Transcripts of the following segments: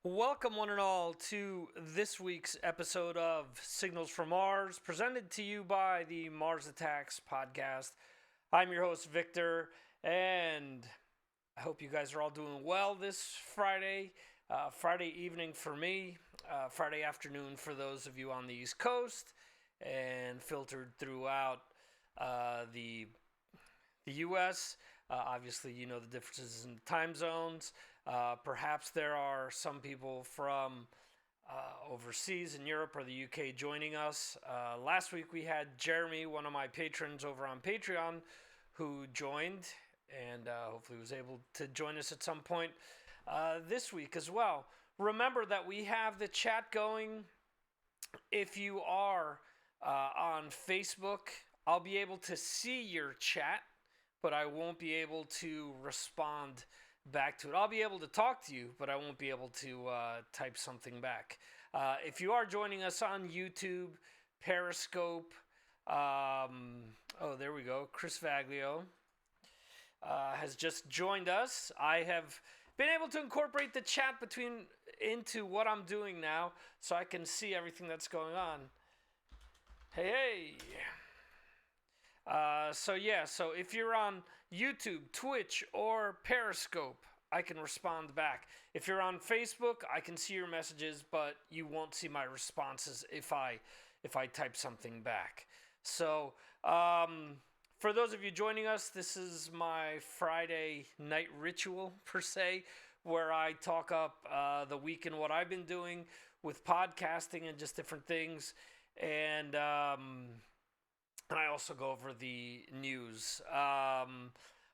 Welcome, one and all, to this week's episode of Signals from Mars, presented to you by the Mars Attacks podcast. I'm your host, Victor, and I hope you guys are all doing well this Friday. Friday evening for me, Friday afternoon for those of you on the East Coast, and filtered throughout the U.S. Obviously, you know the differences in time zones. Perhaps there are some people from overseas in Europe or the UK joining us. Last week we had Jeremy, one of my patrons over on Patreon, who joined and hopefully was able to join us at some point this week as well. Remember that we have the chat going. If you are on Facebook, I'll be able to see your chat, but I won't be able to respond back to it. I'll be able to talk to you, but I won't be able to type something back. If you are joining us on YouTube, Periscope, there we go. Chris Vaglio has just joined us. I have been able to incorporate the chat into what I'm doing now, so I can see everything that's going on. Hey. So if you're on YouTube, Twitch, or Periscope, I can respond back. If you're on Facebook, I can see your messages, but you won't see my responses if I type something back. So, for those of you joining us, this is my Friday night ritual, per se, where I talk up the week and what I've been doing with podcasting and just different things. And I also go over the news.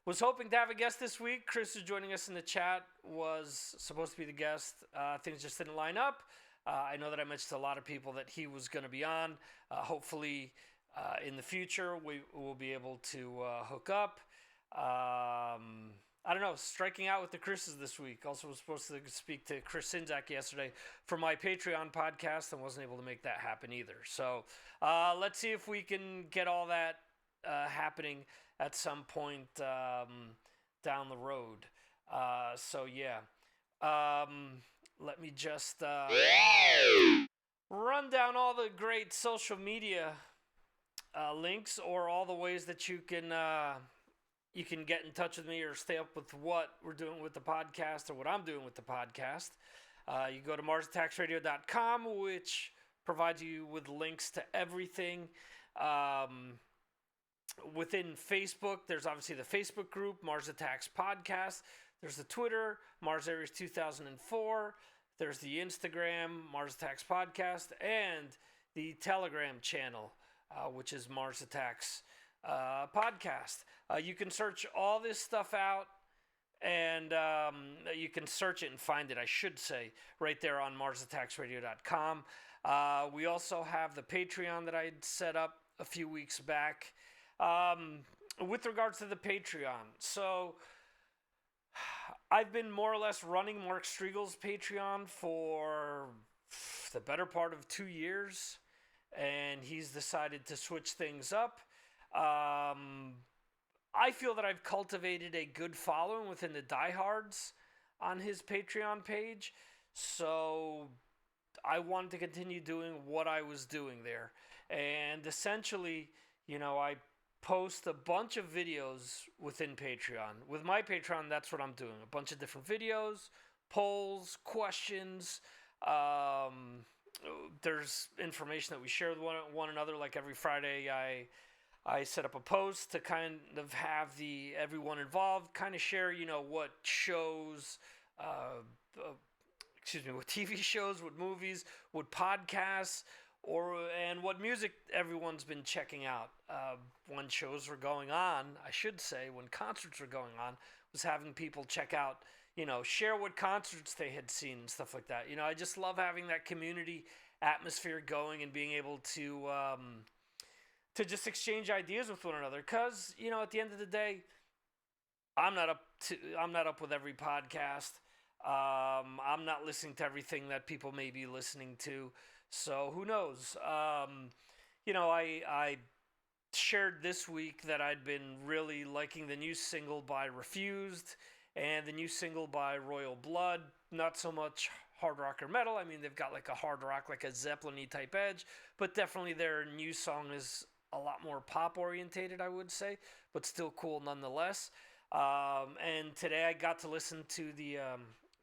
Was hoping to have a guest this week. Chris is joining us in the chat. Was supposed to be the guest. Things just didn't line up. I know that I mentioned to a lot of people that he was going to be on. Hopefully, in the future, we will be able to hook up. I don't know, striking out with the Chris's this week. Also was supposed to speak to Chris Sinzak yesterday for my Patreon podcast and wasn't able to make that happen either. So let's see if we can get all that happening at some point down the road. Let me just run down all the great social media links or all the ways that you can get in touch with me or stay up with what we're doing with the podcast or what I'm doing with the podcast. You go to MarsAttacksRadio.com, which provides you with links to everything. Within Facebook, there's obviously the Facebook group, Mars Attacks Podcast. There's the Twitter, Mars Aries 2004. There's the Instagram, Mars Attacks Podcast, and the Telegram channel, which is Mars Attacks Podcast. You can search all this stuff out, and you can search it and find it, I should say, right there on MarsAttacksRadio.com. We also have the Patreon that I had set up a few weeks back. With regards to the Patreon, so I've been more or less running Mark Striegel's Patreon for the better part of 2 years, and he's decided to switch things up. I feel that I've cultivated a good following within the diehards on his Patreon page, so I wanted to continue doing what I was doing there. And essentially, I post a bunch of videos within Patreon. With my Patreon, that's what I'm doing. A bunch of different videos, polls, questions. There's information that we share with one another. Like every Friday, I set up a post to kind of have everyone involved kind of share, what shows, what TV shows, what movies, what podcasts, and what music everyone's been checking out. When shows were going on, I should say, when concerts were going on, was having people check out, share what concerts they had seen and stuff like that. I just love having that community atmosphere going and being able to just exchange ideas with one another. Because, at the end of the day, I'm not up with every podcast. I'm not listening to everything that people may be listening to. So who knows? I shared this week that I'd been really liking the new single by Refused and the new single by Royal Blood. Not so much hard rock or metal. I mean, they've got like a hard rock, like a Zeppelin-y type edge, but definitely their new song is a lot more pop orientated, I would say, but still cool nonetheless. And today I got to listen to the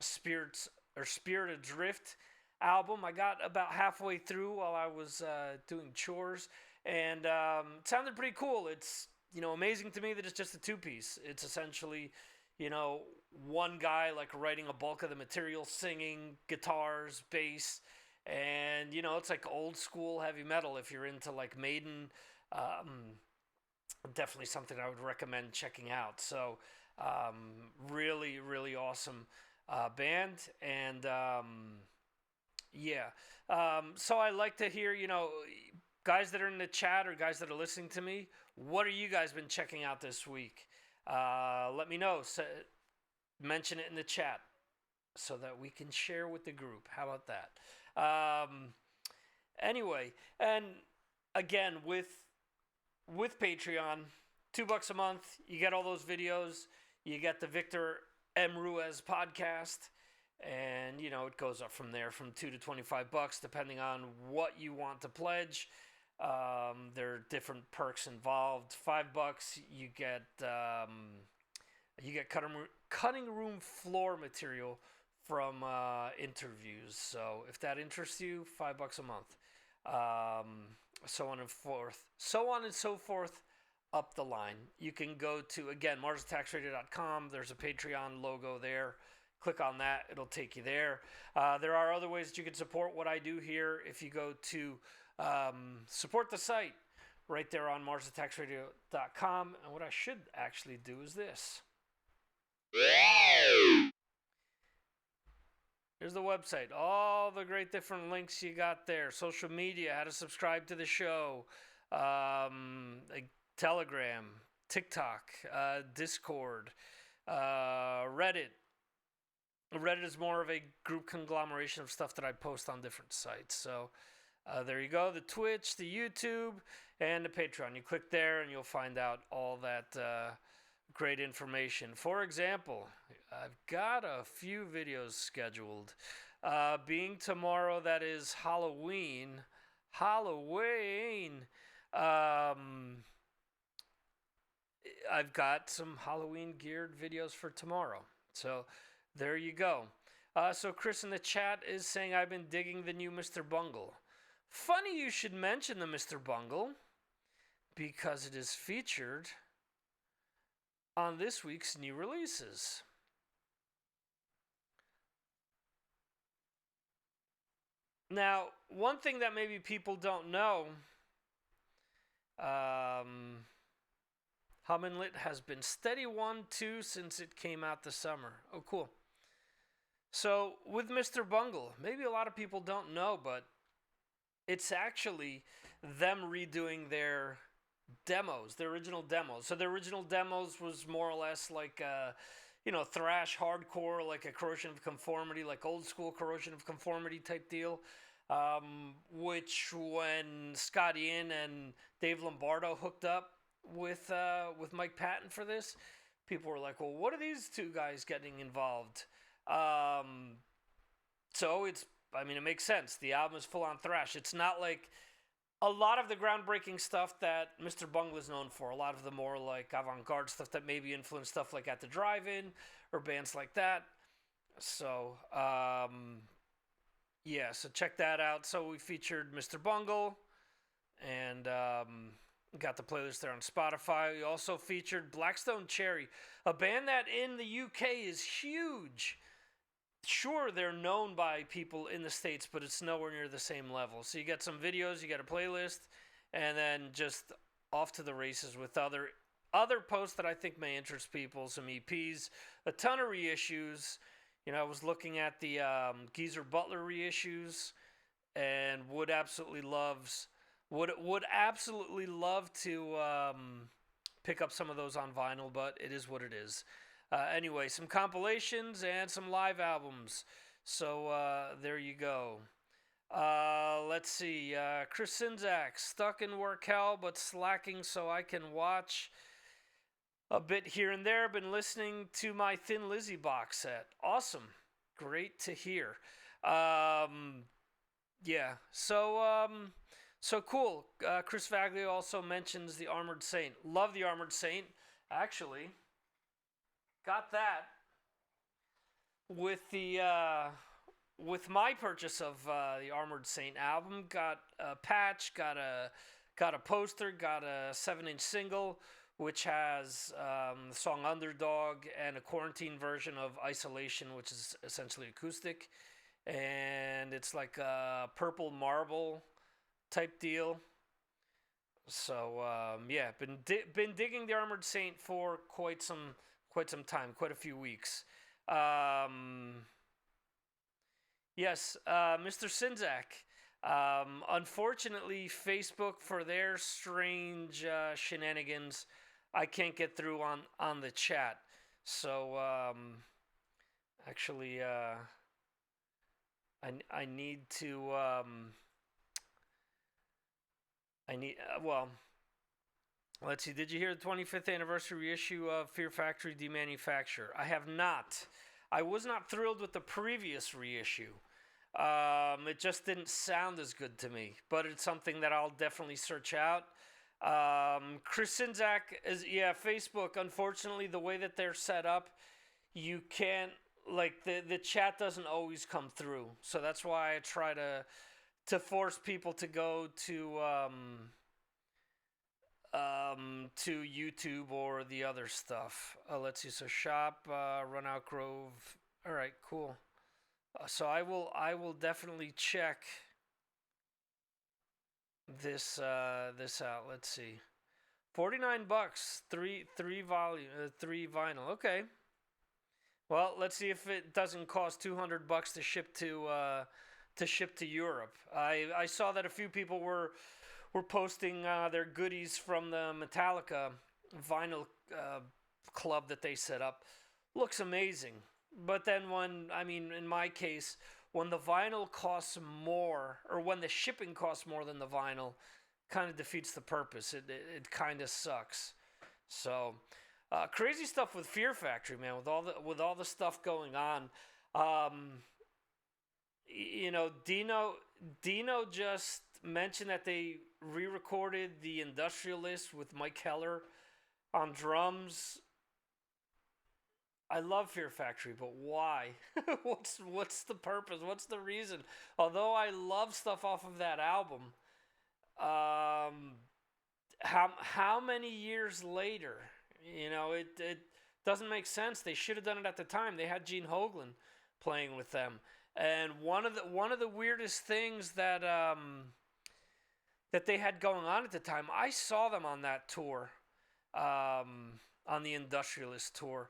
Spirit Adrift album. I got about halfway through while I was doing chores, and it sounded pretty cool. It's amazing to me that it's just a two-piece. It's essentially one guy like writing a bulk of the material, singing, guitars, bass, and it's like old school heavy metal. If you're into like Maiden, definitely something I would recommend checking out. So really, really awesome band, and so I like to hear guys that are in the chat or guys that are listening to me. What are you guys been checking out this week? Let me know. Mention it in the chat so that we can share with the group. How about that? Anyway, and again, with Patreon, $2 a month, you get all those videos. You get the Victor M. Ruiz podcast, and it goes up from there, from $2 to $25, depending on what you want to pledge. There are different perks involved. $5, you get cutting room floor material from interviews. So if that interests you, $5 a month. So on and so forth up the line. You can go to, again, MarsAttacksRadio.com. There's a Patreon logo there. Click on that. It'll take you there. There are other ways that you can support what I do here. If you go to support the site right there on MarsAttacksRadio.com. And what I should actually do is this. Here's the website. All the great different links you got there. Social media, how to subscribe to the show. Telegram, TikTok, Discord, Reddit. Reddit is more of a group conglomeration of stuff that I post on different sites. So there you go. The Twitch, the YouTube, and the Patreon. You click there and you'll find out all that great information. For example, I've got a few videos scheduled. Being tomorrow, that is Halloween. I've got some Halloween geared videos for tomorrow. So there you go. So Chris in the chat is saying, I've been digging the new Mr. Bungle. Funny you should mention the Mr. Bungle, because it is featured on this week's new releases. Now, one thing that maybe people don't know, Herman Lee has been steady 1-2 since it came out this summer. Oh, cool. So, with Mr. Bungle, maybe a lot of people don't know, but it's actually them redoing their demos, their original demos. So, the original demos was more or less like, thrash hardcore, like a Corrosion of Conformity, like old school Corrosion of Conformity type deal. Which when Scott Ian and Dave Lombardo hooked up with Mike Patton for this, people were like, well, what are these two guys getting involved? So it makes sense. The album is full on thrash. It's not like a lot of the groundbreaking stuff that Mr. Bungle is known for. A lot of the more like avant-garde stuff that maybe influenced stuff like At the Drive-In or bands like that. So, so check that out. So we featured Mr. Bungle, and got the playlist there on Spotify. We also featured Blackstone Cherry, a band that in the UK is huge. Sure, they're known by people in the States, but it's nowhere near the same level. So you get some videos, you get a playlist, and then just off to the races with other posts that I think may interest people, some EPs, a ton of reissues. I was looking at the Geezer Butler reissues, and would absolutely love to pick up some of those on vinyl, but it is what it is. Anyway, some compilations and some live albums. So there you go. Let's see. Chris Sinzak, stuck in work hell, but slacking so I can watch a bit here and there. Been listening to my Thin Lizzy box set. Awesome. Great to hear. Yeah. So cool. Chris Vaglio also mentions the Armored Saint. Love the Armored Saint. Actually, got that with the with my purchase of the Armored Saint album. Got a patch. Got a poster. Got a 7-inch single, which has the song Underdog and a quarantine version of Isolation, which is essentially acoustic. And it's like a purple marble type deal. So yeah, been digging the Armored Saint for quite some time, quite a few weeks. Yes, Mr. Sinzak. Unfortunately, Facebook, for their strange shenanigans, I can't get through on the chat. So actually, I need to well, let's see. Did you hear the 25th anniversary reissue of Fear Factory Demanufacture? I have not. I was not thrilled with the previous reissue. It just didn't sound as good to me, but it's something that I'll definitely search out. Chris Sinzak is, yeah, Facebook. Unfortunately, the way that they're set up, you can't, like, the chat doesn't always come through. So that's why I try to force people to go to YouTube or the other stuff. Let's see. So shop, Run Out Grove. All right, cool. So I will definitely check this out. Let's see. $49, three vinyl. Okay. Well, let's see if it doesn't cost $200 to ship to Europe. I saw that a few people were posting their goodies from the Metallica vinyl club that they set up. Looks amazing. But then in my case, when the vinyl costs more, or when the shipping costs more than the vinyl, kind of defeats the purpose. It kind of sucks. So, crazy stuff with Fear Factory, man. With all the stuff going on, Dino just mentioned that they re-recorded The Industrialist with Mike Heller on drums. I love Fear Factory, but why? What's the purpose? What's the reason? Although I love stuff off of that album, how many years later? It doesn't make sense. They should have done it at the time. They had Gene Hoglan playing with them, and one of the weirdest things that they had going on at the time, I saw them on that tour, on the Industrialist tour.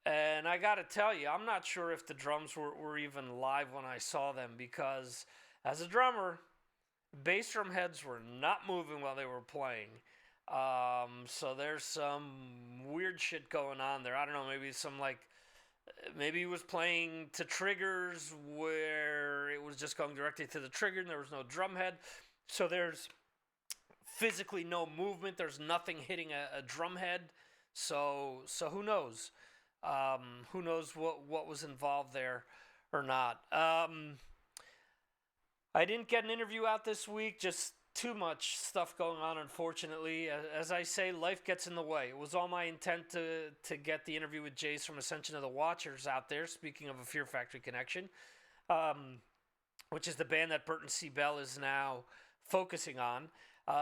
And I got to tell you, I'm not sure if the drums were even live when I saw them, because as a drummer, bass drum heads were not moving while they were playing. So there's some weird shit going on there. I don't know, maybe he was playing to triggers where it was just going directly to the trigger and there was no drum head. So there's physically no movement. There's nothing hitting a drum head. So who knows? Who knows what was involved there or not. I didn't get an interview out this week, just too much stuff going on, unfortunately. As I say, life gets in the way. It was all my intent to get the interview with Jayce from Ascension of the Watchers out there, speaking of a Fear Factory connection, which is the band that Burton C. Bell is now focusing on.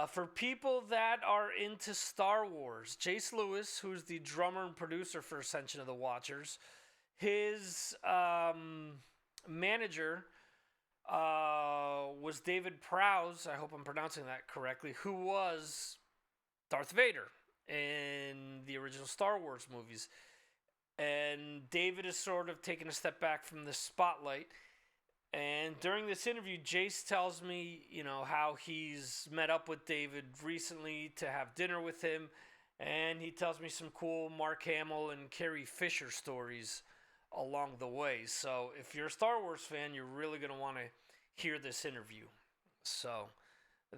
For people that are into Star Wars, Jayce Lewis, who's the drummer and producer for Ascension of the Watchers, his manager was David Prowse, I hope I'm pronouncing that correctly, who was Darth Vader in the original Star Wars movies. And David is sort of taking a step back from the spotlight. And during this interview, Jayce tells me, how he's met up with David recently to have dinner with him. And he tells me some cool Mark Hamill and Carrie Fisher stories along the way. So if you're a Star Wars fan, you're really going to want to hear this interview. So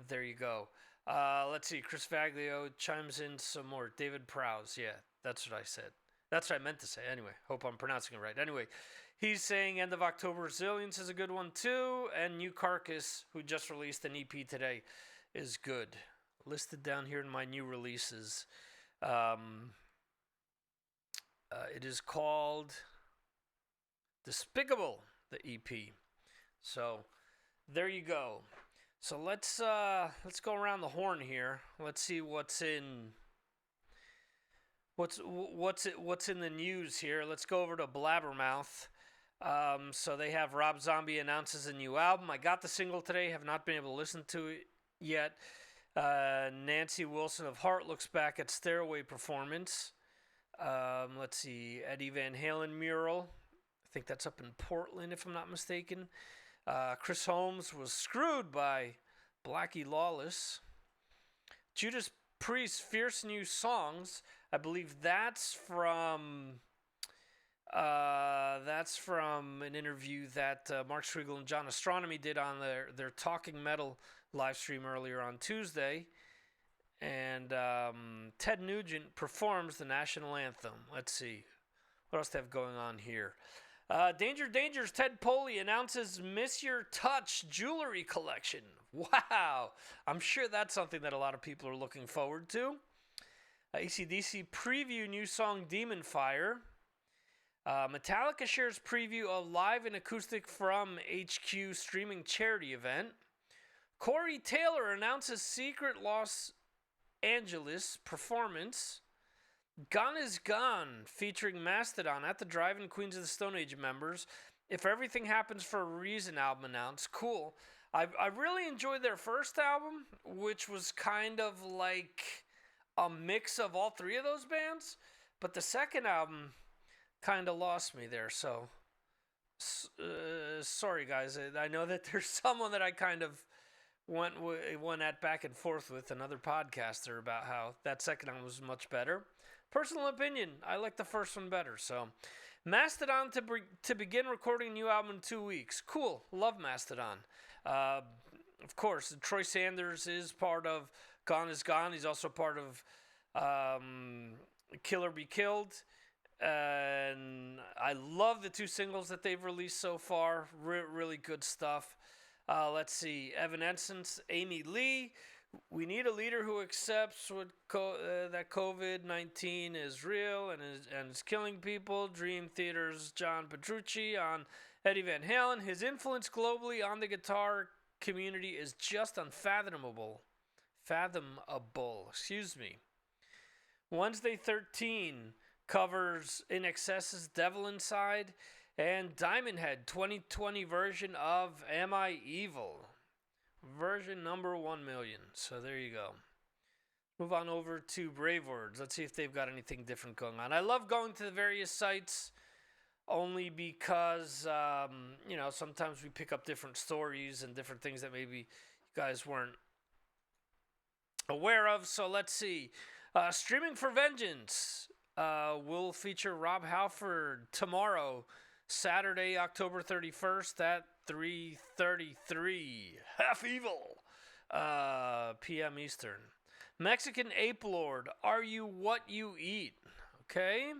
there you go. Let's see. Chris Vaglio chimes in some more. David Prowse. Yeah, that's what I said. That's what I meant to say. Anyway, hope I'm pronouncing it right. Anyway, he's saying End of October Resilience is a good one too. And New Carcass, who just released an EP today, is good. Listed down here in my new releases. It is called Despicable, the EP. So there you go. So let's go around the horn here. Let's see what's in the news here. Let's go over to Blabbermouth. So they have Rob Zombie announces a new album. I got the single today. Have not been able to listen to it yet. Nancy Wilson of Heart looks back at Stairway performance. Let's see. Eddie Van Halen mural. I think that's up in Portland, if I'm not mistaken. Chris Holmes was screwed by Blackie Lawless. Judas Priest's fierce new songs. I believe that's from an interview that Mark Striegel and John Astronomy did on their Talking Metal live stream earlier on Tuesday. And Ted Nugent performs the national anthem. Let's see. What else do they have going on here? Danger Danger's Ted Poley announces Miss Your Touch jewelry collection. Wow. I'm sure that's something that a lot of people are looking forward to. AC/DC preview new song Demon Fire. Metallica shares preview of live and acoustic from HQ streaming charity event. Corey Taylor announces secret Los Angeles performance. Gone is Gone, featuring Mastodon at the Drive-In Queens of the Stone Age members. If Everything Happens for a Reason album announced. Cool. I really enjoyed their first album, which was kind of like a mix of all three of those bands. But the second album kind of lost me there. So, sorry guys. I know that there's someone that I kind of went at back and forth with, another podcaster, about how that second album was much better. Personal opinion, I like the first one better. So, Mastodon to begin recording a new album in 2 weeks. Cool, love Mastodon. Of course, Troy Sanders is part of Gone is Gone. He's also part of Kill or Be Killed. And I love the two singles that they've released so far. Really good stuff. Let's see. Evanescence, Amy Lee. We need a leader who accepts that COVID-19 is real and is killing people. Dream Theater's John Petrucci on Eddie Van Halen. His influence globally on the guitar community is just unfathomable. Wednesday 13 covers In Excess's Devil Inside and Diamond Head 2020 version of Am I Evil? Version number 1 million. So there you go. Move on over to Brave Words. Let's see if they've got anything different going on. I love going to the various sites only because, sometimes we pick up different stories and different things that maybe you guys weren't aware of. So let's see. Streaming for Vengeance will feature Rob Halford tomorrow, Saturday, October 31st at 3:33 Half Evil p.m. Eastern. Mexican Ape Lord, Are You What You Eat? Okay.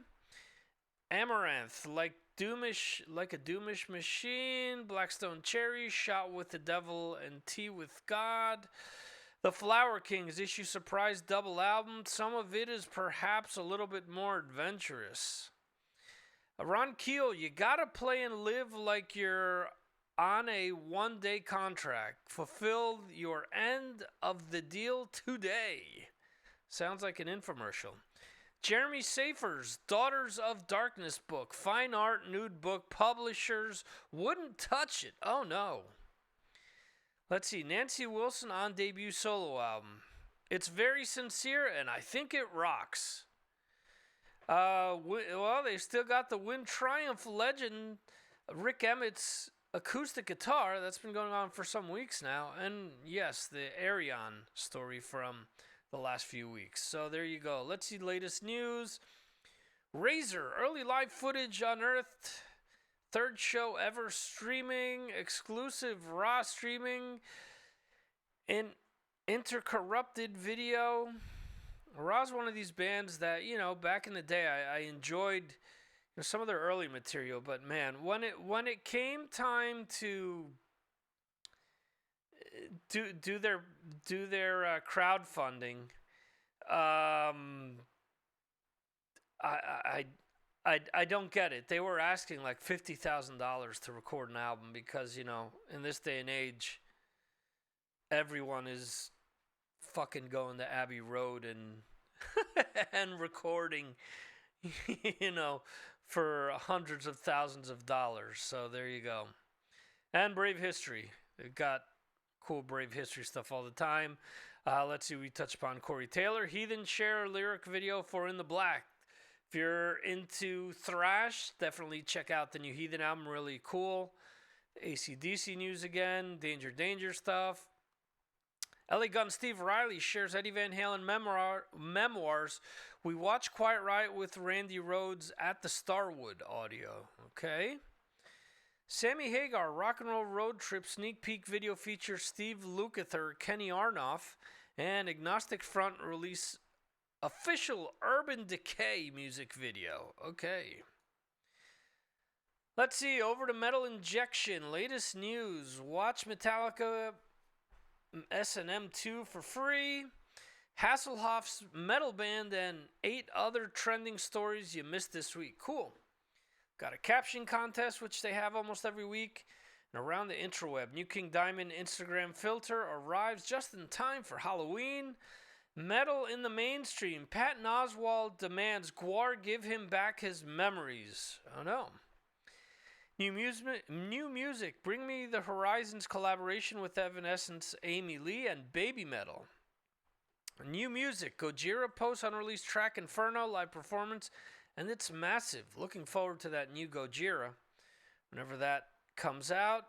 Amaranth, like a Doomish Machine. Blackstone Cherry, Shot with the Devil and Tea with God. The Flower Kings issue surprise double album. Some of it is perhaps a little bit more adventurous. Ron Keel, You Gotta Play and Live Like You're on a one-day contract. Fulfill your end of the deal today. Sounds like an infomercial. Jeremy Safer's Daughters of Darkness book. Fine art nude book. Publishers wouldn't touch it. Oh no. Let's see. Nancy Wilson on debut solo album. It's very sincere and I think it rocks. Well, they still got the Wind Triumph legend Rick Emmett's acoustic guitar. That's been going on for some weeks now. And yes, the Arion story from the last few weeks. So there you go. Let's see latest news. Razor, early live footage unearthed. Third show ever streaming. Exclusive raw streaming. In intercorrupted video. Ra's one of these bands that, back in the day I enjoyed some of their early material, but man, when it came time to do their crowdfunding, I don't get it. They were asking like $50,000 to record an album because in this day and age, everyone is fucking going to Abbey Road and and recording, for hundreds of thousands of dollars. So there you go. And Brave History. They've got cool Brave History stuff all the time. Let's see, we touched upon Corey Taylor. Heathen share a lyric video for In the Black. If you're into thrash, definitely check out the new Heathen album. Really cool. AC/DC news again. Danger, Danger stuff. LA Gun Steve Riley shares Eddie Van Halen memoirs. We watched Quiet Riot with Randy Rhoads at the Starwood audio. Okay. Sammy Hagar, Rock and Roll Road Trip sneak peek video features Steve Lukather, Kenny Aronoff, and Agnostic Front release official Urban Decay music video. Okay. Let's see, over to Metal Injection. Latest news. Watch Metallica S&M 2 for free. Hasselhoff's Metal Band and 8 other trending stories you missed this week. Cool. Got a caption contest, which they have almost every week. And around the interweb, New King Diamond Instagram filter arrives just in time for Halloween. Metal in the mainstream. Patton Oswalt demands Gwar give him back his memories. Oh no. New music. Bring Me the Horizons collaboration with Evanescence, Amy Lee, and Baby Metal. New music. Gojira posts unreleased track Inferno live performance. And it's massive. Looking forward to that new Gojira whenever that comes out.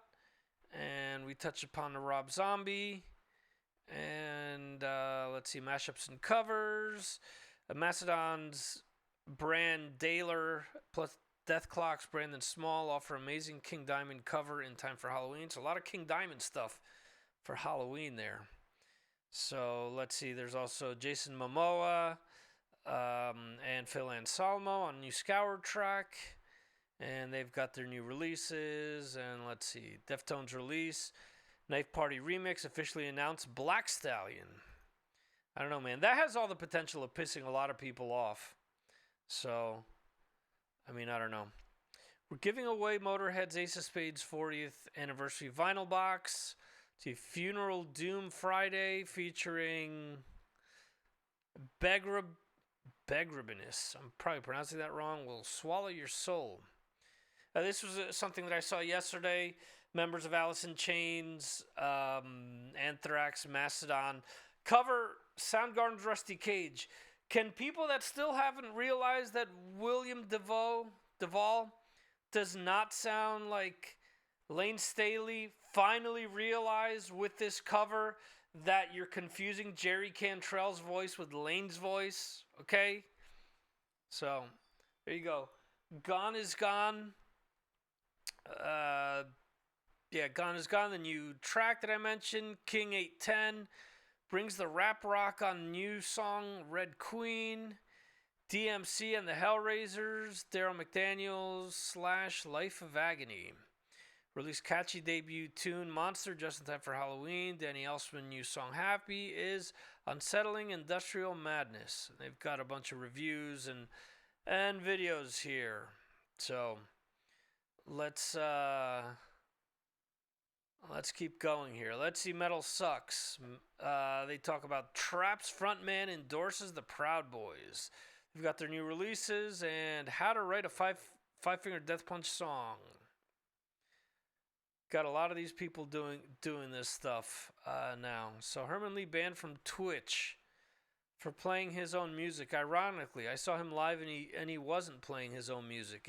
And we touch upon the Rob Zombie. And let's see, mashups and covers. Mastodon's Brand Daler plus Deathclock's Brandon Small offer amazing King Diamond cover in time for Halloween. So a lot of King Diamond stuff for Halloween there. So let's see, there's also Jason Momoa. And Phil Anselmo on new Scour track. And they've got their new releases. And let's see, Deftones release. Knife Party Remix officially announced Black Stallion. I don't know, man. That has all the potential of pissing a lot of people off. So, I don't know. We're giving away Motorhead's Ace of Spades 40th anniversary vinyl box. To Funeral Doom Friday featuring Begrabinus. I'm probably pronouncing that wrong. Will swallow your soul. This was something that I saw yesterday. Members of Alice in Chains, Anthrax, Mastodon cover Soundgarden's Rusty Cage. Can people that still haven't realized that William Duvall does not sound like Lane Staley finally realize with this cover that you're confusing Jerry Cantrell's voice with Lane's voice? Okay? So, there you go. Gone is Gone. Gone is Gone, the new track that I mentioned, King 810, brings the rap rock on new song Red Queen, DMC and the Hellraisers, Daryl McDaniels / Life of Agony. Released catchy debut tune Monster just in time for Halloween. Danny Elfman new song Happy is Unsettling Industrial Madness. They've got a bunch of reviews and videos here. So let's keep going here. Let's see. Metal Sucks. They talk about Traps frontman endorses the Proud Boys. They've got their new releases and how to write a five-finger death punch song. Got a lot of these people doing this stuff now. So Herman Lee Banned from Twitch for playing his own music. Ironically, I saw him live and he wasn't playing his own music.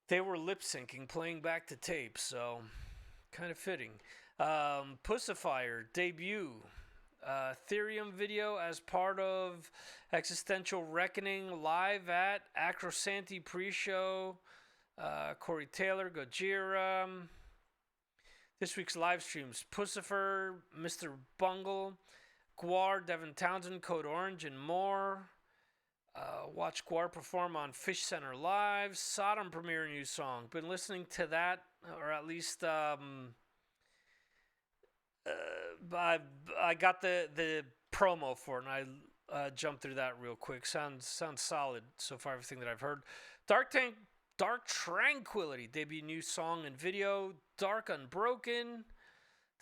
They were lip syncing, playing back to tape. So kind of fitting. Pussifier debut. Therium video as part of Existential Reckoning live at Acrosanti pre-show. Corey Taylor, Gojira. This week's live streams: Pussifer, Mr. Bungle, Guar, Devin Townsend, Code Orange, and more. Watch Guar perform on Fish Center Live. Sodom premiere a new song. Been listening to that, or at least I got the promo for it, and I jumped through that real quick. Sounds solid so far. Everything that I've heard. Dark Tranquility debut new song and video. Dark Unbroken.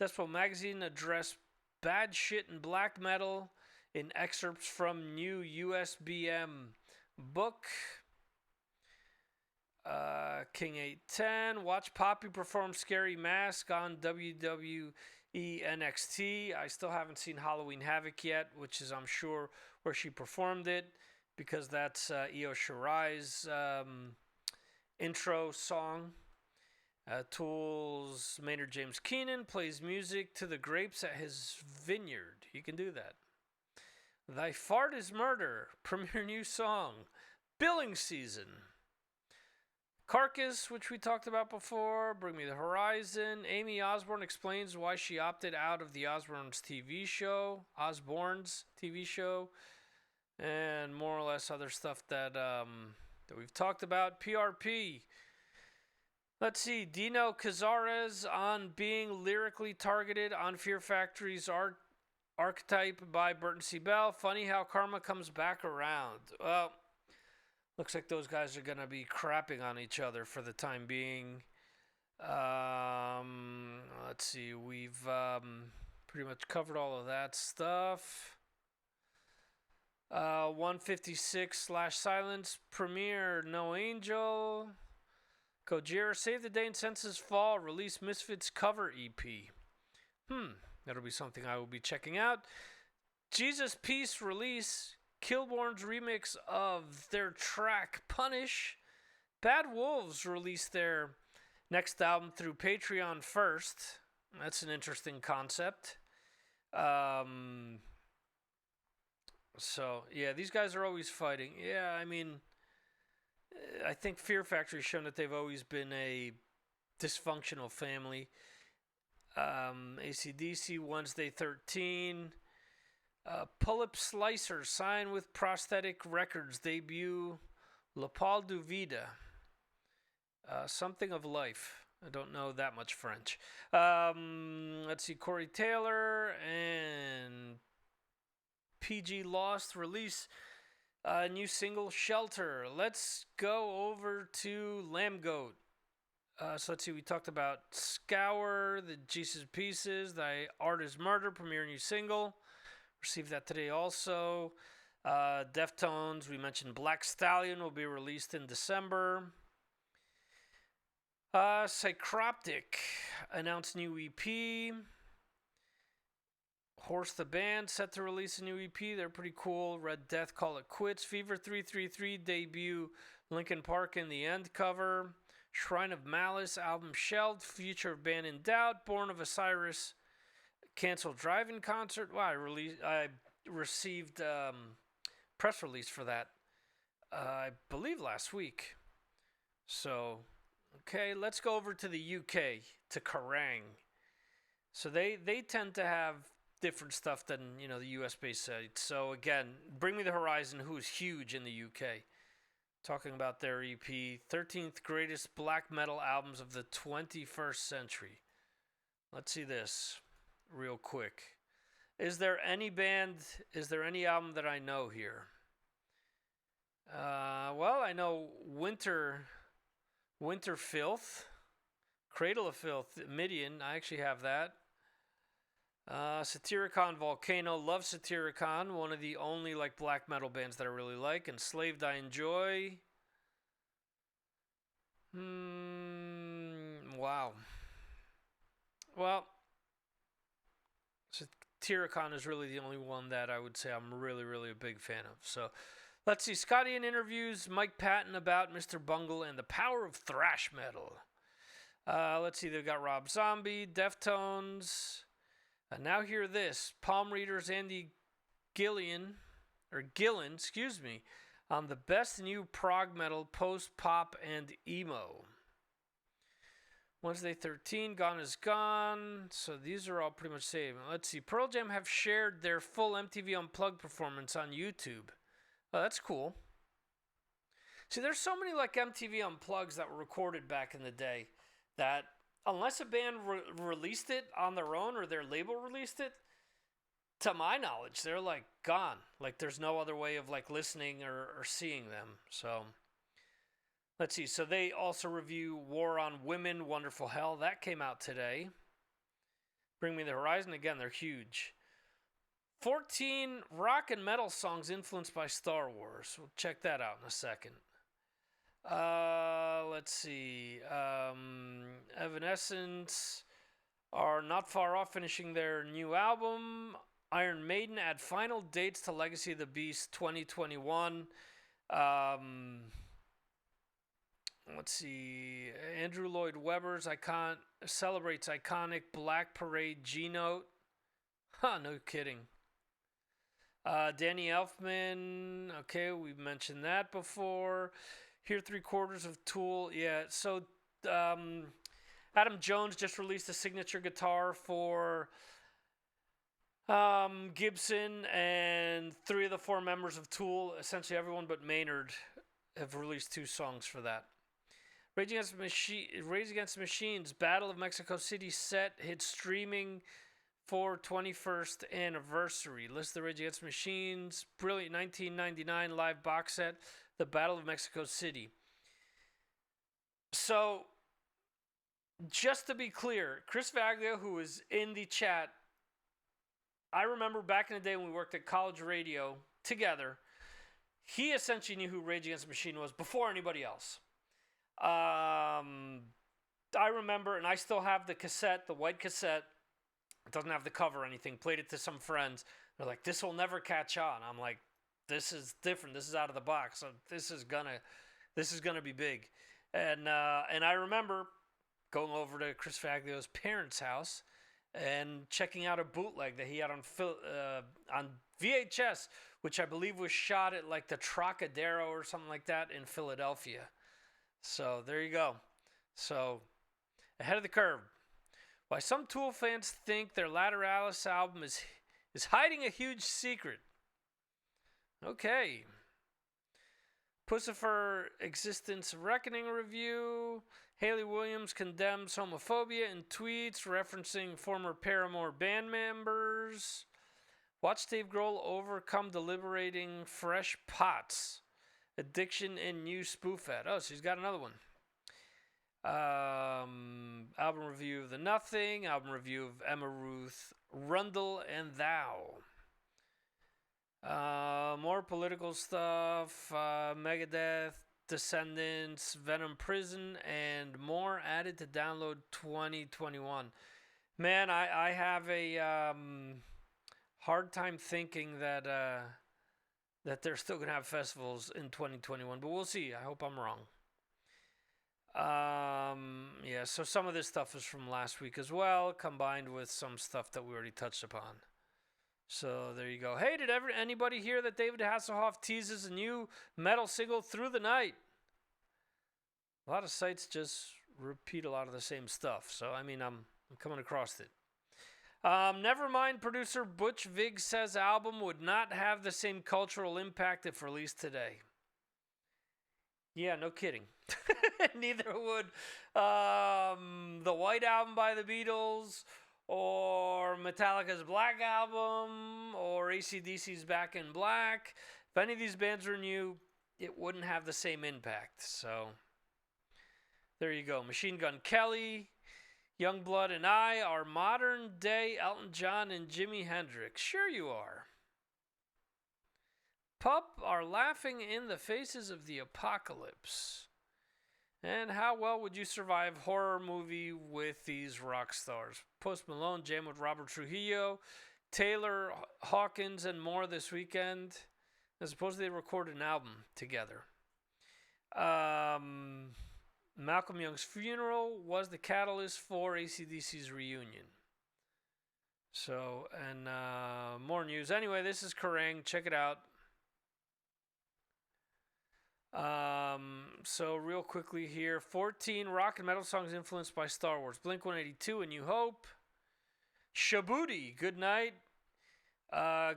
Despo Magazine addressed bad shit in black metal in excerpts from new USBM book. King 810. Watch Poppy perform Scary Mask on WWE NXT. I still haven't seen Halloween Havoc yet, which is, I'm sure, where she performed it, because that's Io Shirai's intro song. Tool's Maynard James Keenan plays music to the grapes at his vineyard. He can do that. Thy Fart is Murder, premiere new song. Billing Season. Carcass, which we talked about before. Bring Me the Horizon. Amy Osborne explains why she opted out of the Osborne's TV show. And more or less other stuff that we've talked about. PRP. Let's see. Dino Cazares on being lyrically targeted on Fear Factory's archetype by Burton C. Bell. Funny how karma comes back around. Well, looks like those guys are going to be crapping on each other for the time being. Let's see. We've pretty much covered all of that stuff. 156/Silence premiere. No Angel. Gojira Save the Day and Senses Fall. Release Misfits cover EP. That'll be something I will be checking out. Jesus Peace release. Killborn's remix of their track Punish. Bad Wolves released their next album through Patreon first. That's an interesting concept. So, yeah, these guys are always fighting. Yeah, I mean, I think Fear Factory's shown that they've always been a dysfunctional family. AC/DC, Wednesday 13. Pull-Up Slicer, signed with Prosthetic Records, debut La Paul du Vida. Something of Life. I don't know that much French. Let's see, Corey Taylor and PG Lost release a new single, Shelter. Let's go over to Lamb Goat. So let's see, we talked about Scour, the Jesus Pieces, Thy Art is Murder, premiere new single. Received that today also. Deftones, we mentioned Black Stallion will be released in December. Psychroptic announced new EP. Horse the Band set to release a new EP. They're pretty cool. Red Death Call It Quits. Fever 333 debut. Linkin Park in the End cover. Shrine of Malice album shelved. Future of Band in Doubt. Born of Osiris canceled drive-in concert. Wow, I received press release for that. I believe last week. So, okay, let's go over to the UK, to Kerrang. So they tend to have different stuff than, the US-based sites. So again, Bring Me the Horizon, who is huge in the UK. Talking about their EP, 13th Greatest Black Metal Albums of the 21st Century. Let's see this real quick. Is there any album that I know here? Well, I know Winter Filth, Cradle of Filth, Midian. I actually have that. Satyricon Volcano, love Satyricon, one of the only black metal bands that I really like. Enslaved I Enjoy. Wow. Well, Satyricon is really the only one that I would say I'm really, really a big fan of. So, let's see. Scotty in interviews Mike Patton about Mr. Bungle and the power of thrash metal. Let's see. They've got Rob Zombie, Deftones. Now hear this. Palm Readers Andy Gillen, on the best new prog metal, post-pop, and emo. Wednesday 13, Gone is Gone. So these are all pretty much saved. Let's see. Pearl Jam have shared their full MTV Unplugged performance on YouTube. Oh, that's cool. See, there's so many like MTV Unplugs that were recorded back in the day that unless a band released it on their own or their label released it, to my knowledge, they're like gone. Like there's no other way of like listening or seeing them. So let's see. So they also review War on Women, Wonderful Hell. That came out today. Bring Me the Horizon. Again, they're huge. 14 rock and metal songs influenced by Star Wars. We'll check that out in a second. Let's see. Evanescence are not far off finishing their new album. Iron Maiden add final dates to Legacy of the Beast 2021. Let's see. Andrew Lloyd Webber's celebrates iconic Black Parade G-Note. Huh, no kidding. Danny Elfman. Okay, we've mentioned that before. Here, 3/4 of Tool. Yeah, so Adam Jones just released a signature guitar for Gibson, and 3 of the 4 members of Tool, essentially everyone but Maynard, have released 2 songs for that. Rage Against the Machine's Battle of Mexico City set hits streaming for 21st anniversary. List the Rage Against the Machine's brilliant 1999 live box set, The Battle of Mexico City. So, just to be clear, Chris Vaglio, who was in the chat, I remember back in the day when we worked at college radio together, he essentially knew who Rage Against the Machine was before anybody else. I remember, and I still have the cassette, the white cassette. It doesn't have the cover or anything. Played it to some friends. They're like, this will never catch on. I'm like, this is different. This is out of the box. So this is gonna be big. And I remember going over to Chris Faglio's parents' house and checking out a bootleg that he had on VHS, which I believe was shot at like the Trocadero or something like that in Philadelphia. So there you go. So ahead of the curve. Why some Tool fans think their Lateralis album is hiding a huge secret. Okay. Pussifer Existence Reckoning review. Haley Williams condemns homophobia in tweets referencing former Paramore band members. Watch Dave Grohl overcome deliberating fresh pots. Addiction and new spoof ad. Oh, so he's got another one. Album review of The Nothing. Album review of Emma Ruth Rundle and Thou. More political stuff. Megadeth, Descendants, Venom Prison, and more added to download 2021. Man, I have a hard time thinking that they're still going to have festivals in 2021, but we'll see. I hope I'm wrong. Yeah, so some of this stuff is from last week as well, combined with some stuff that we already touched upon. So there you go. Hey, did anybody hear that David Hasselhoff teases a new metal single, Through the Night? A lot of sites just repeat a lot of the same stuff. So, I mean, I'm coming across it. Nevermind producer Butch Vig says album would not have the same cultural impact if released today. Yeah, no kidding. Neither would the White Album by the Beatles, or Metallica's Black Album, or AC/DC's Back in Black. If any of these bands were new, it wouldn't have the same impact. So, there you go. Machine Gun Kelly, Youngblood and I are modern day Elton John and Jimi Hendrix. Sure you are. Pup are laughing in the faces of the apocalypse. And how well would you survive horror movie with these rock stars? Post Malone jam with Robert Trujillo, Taylor Hawkins, and more this weekend. And supposedly they recorded an album together. Malcolm Young's funeral was the catalyst for AC/DC's reunion. So, and more news. Anyway, this is Kerrang. Check it out. So real quickly here, 14 rock and metal songs influenced by Star Wars. Blink-182, A New Hope. Shabooti, Good Night.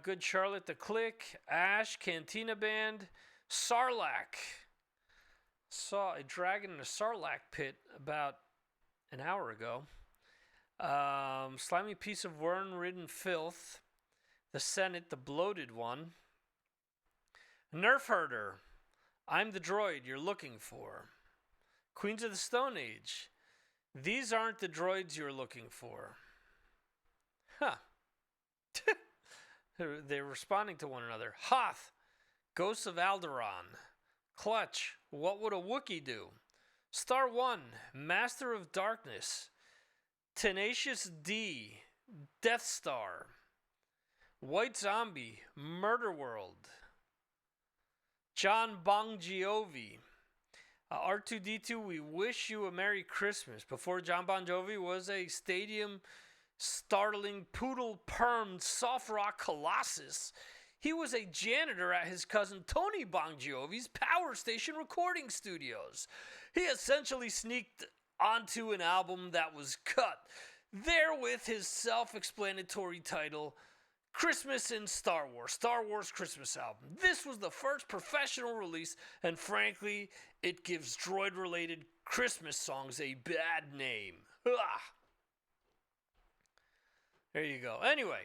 Good Charlotte, The Click. Ash, Cantina Band. Sarlacc. Saw a dragon in a Sarlacc pit about an hour ago. Slimy Piece of Worm-Ridden Filth. The Senate, The Bloated One. Nerf Herder. I'm the droid you're looking for. Queens of the Stone Age. These aren't the droids you're looking for. Huh. They're responding to one another. Hoth. Ghosts of Alderaan. Clutch. What would a Wookiee do? Star 1. Master of Darkness. Tenacious D. Death Star. White Zombie. Murder World. John Bon Jovi. R2D2, we wish you a Merry Christmas. Before John Bon Jovi was a stadium startling poodle permed soft rock colossus, he was a janitor at his cousin Tony Bon Jovi's Power Station recording studios. He essentially sneaked onto an album that was cut, therewith his self-explanatory title, Christmas in Star Wars Christmas album. This was the first professional release, and frankly, it gives droid-related Christmas songs a bad name. Ugh. There you go. Anyway.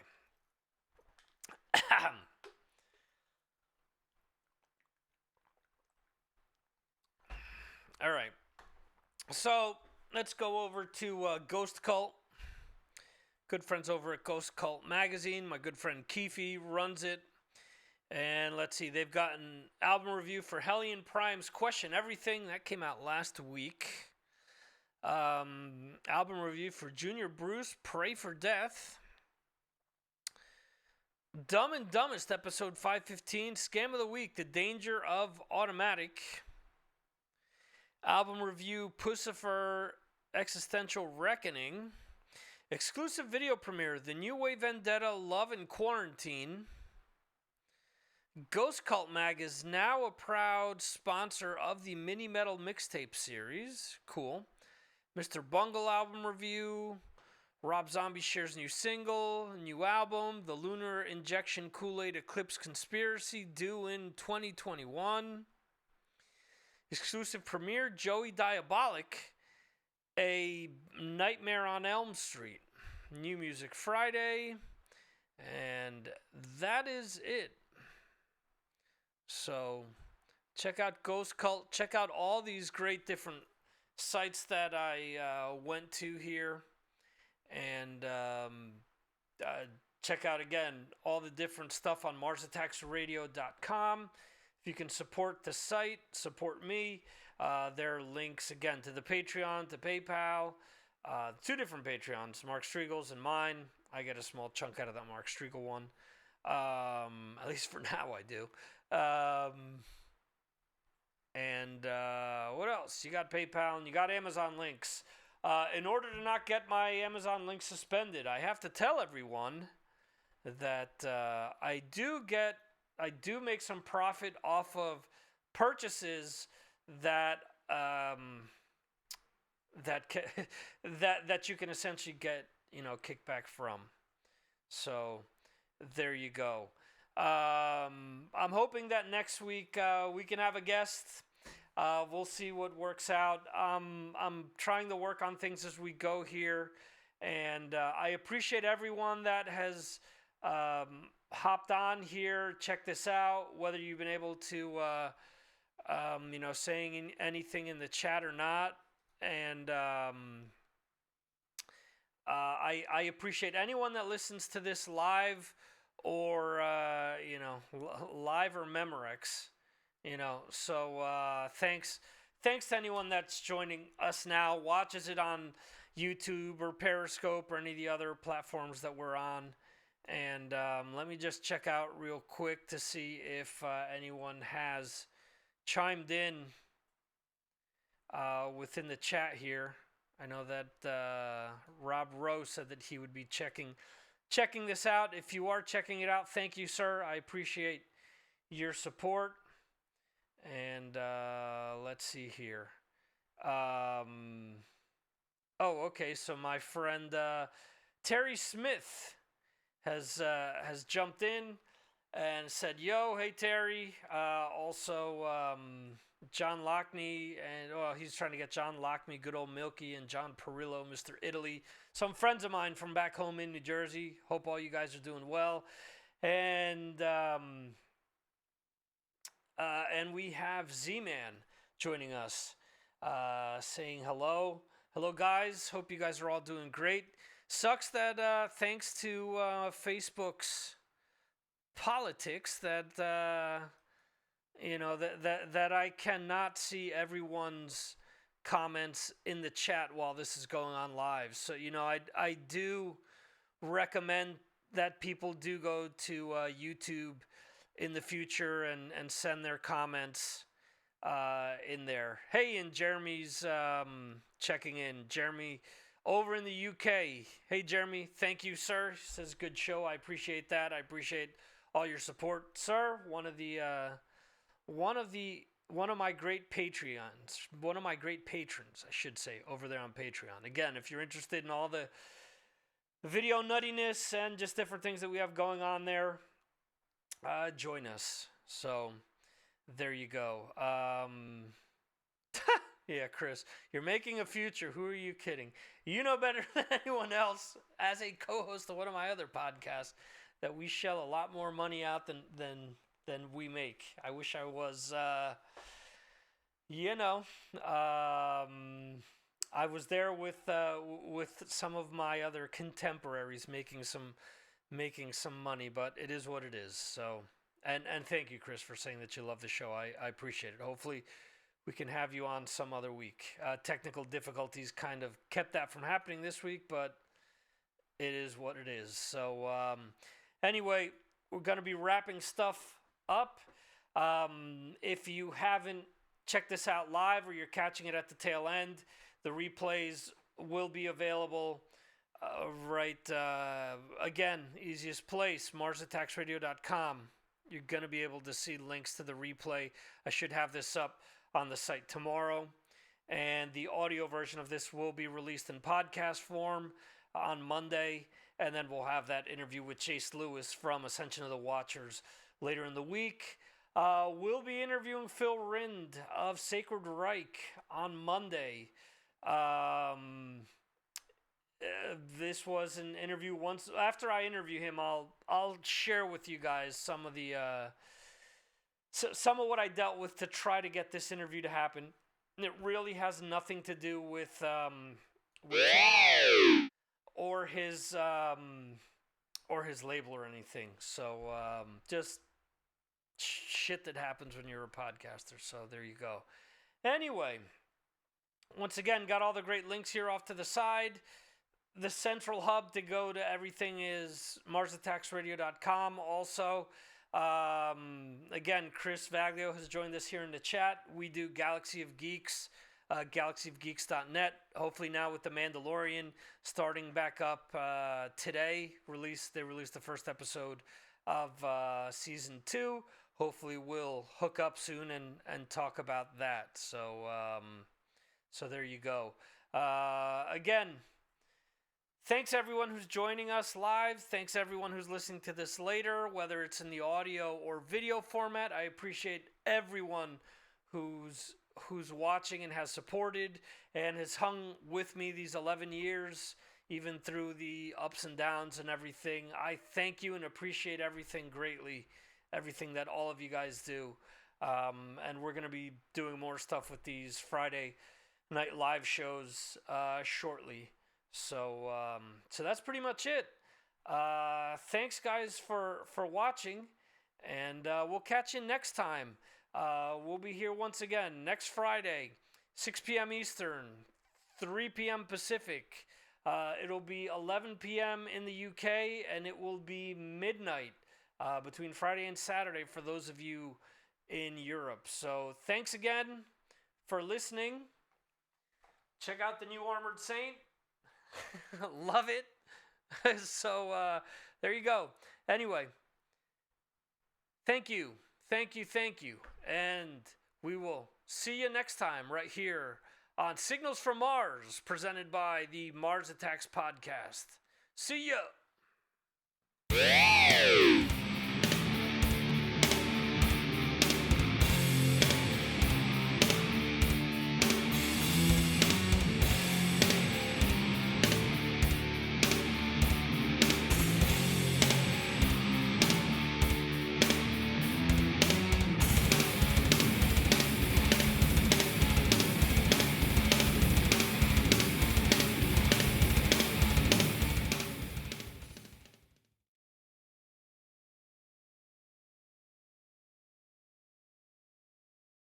All right. So, let's go over to Ghost Cult. Good friends over at Ghost Cult Magazine. My good friend Keefe runs it. And let's see, they've got an album review for Hellion Prime's Question Everything. That came out last week. Album review for Junior Bruce, Pray for Death. Dumb and Dumbest, episode 515. Scam of the Week, The Danger of Automatic. Album review, Pussifer, Existential Reckoning. Exclusive video premiere, The New Wave Vendetta, Love and Quarantine. Ghost Cult Mag is now a proud sponsor of the Mini Metal Mixtape series. Cool. Mr. Bungle album review. Rob Zombie shares new single, new album, The Lunar Injection Kool-Aid Eclipse Conspiracy, due in 2021. Exclusive premiere, Joey Diabolic, A Nightmare on Elm Street. New Music Friday. And that is it. So, check out Ghost Cult. Check out all these great different sites that I went to here. And check out, again, all the different stuff on MarsAttacksRadio.com. If you can support the site, support me. There are links, again, to the Patreon, to PayPal. Two different Patreons, Mark Striegel's and mine. I get a small chunk out of that Mark Striegel one. At least for now I do. What else? You got PayPal and you got Amazon links. In order to not get my Amazon link suspended, I have to tell everyone that I do make some profit off of purchases that that you can essentially get, kickback from. So there you go. I'm hoping that next week we can have a guest. We'll see what works out. I'm trying to work on things as we go here, and I appreciate everyone that has hopped on here. Check this out. Whether you've been able to, saying anything in the chat or not, and I appreciate anyone that listens to this live or live or Memorex. So thanks to anyone that's joining us now, watches it on YouTube or Periscope or any of the other platforms that we're on. And let me just check out real quick to see if anyone has chimed in within the chat here. I know that Rob Rowe said that he would be checking this out. If you are checking it out, thank you, sir. I appreciate your support. And let's see here. Okay. So my friend Terry Smith has jumped in and said, "Yo, hey Terry." Also, John Lockney, and he's trying to get John Lockney, good old Milky, and John Perillo, Mr. Italy. Some friends of mine from back home in New Jersey. Hope all you guys are doing well. And we have Z-Man joining us, saying hello. Hello, guys. Hope you guys are all doing great. Sucks that thanks to Facebook's politics that that I cannot see everyone's comments in the chat while this is going on live. So I do recommend that people do go to YouTube in the future and send their comments in there. Hey, and Jeremy's checking in. Jeremy over in the UK. Hey, Jeremy, thank you, sir. He says good show. I appreciate that. I appreciate all your support, sir. One of my great Patreons, one of my great patrons, I should say, over there on Patreon. Again, if you're interested in all the video nuttiness and just different things that we have going on there, join us. So there you go. Yeah, Chris, you're making a future. Who are you kidding? You know better than anyone else, as a co-host of one of my other podcasts, that we shell a lot more money out than we make. I wish I was, I was there with some of my other contemporaries making some money, but it is what it is. So, and thank you, Chris, for saying that you love the show. I appreciate it. Hopefully we can have you on some other week. Technical difficulties kind of kept that from happening this week, but it is what it is. So anyway, we're going to be wrapping stuff up. If you haven't checked this out live or you're catching it at the tail end, the replays will be available again, easiest place, MarsAttacksRadio.com. You're going to be able to see links to the replay. I should have this up on the site tomorrow, and the audio version of this will be released in podcast form on Monday, and then we'll have that interview with Jayce Lewis from Ascension of the Watchers later in the week. We'll be interviewing Phil Rind of Sacred Reich on Monday. This was an interview. Once after I interview him, I'll share with you guys some of the some of what I dealt with to try to get this interview to happen. And it really has nothing to do with or his label or anything. So just shit that happens when you're a podcaster. So there you go. Anyway, once again, got all the great links here off to the side. The central hub to go to everything is MarsAttacksRadio.com. Also, again, Chris Vaglio has joined us here in the chat. We do Galaxy of Geeks, galaxyofgeeks.net. Hopefully now with The Mandalorian starting back up today. They released the first episode of Season 2. Hopefully we'll hook up soon and talk about that. So there you go. Again, thanks everyone who's joining us live. Thanks everyone who's listening to this later, whether it's in the audio or video format. I appreciate everyone who's watching and has supported and has hung with me these 11 years, even through the ups and downs and everything. I thank you and appreciate everything greatly, everything that all of you guys do. And we're going to be doing more stuff with these Friday night live shows shortly. So that's pretty much it. Thanks, guys, for watching, and we'll catch you next time. We'll be here once again next Friday, 6 p.m. Eastern, 3 p.m. Pacific. It'll be 11 p.m. in the UK, and it will be midnight between Friday and Saturday for those of you in Europe. So thanks again for listening. Check out the new Armored Saint. Love it. So there you go. Anyway, thank you. And We will see you next time right here on Signals from Mars, presented by the Mars Attacks podcast. See ya!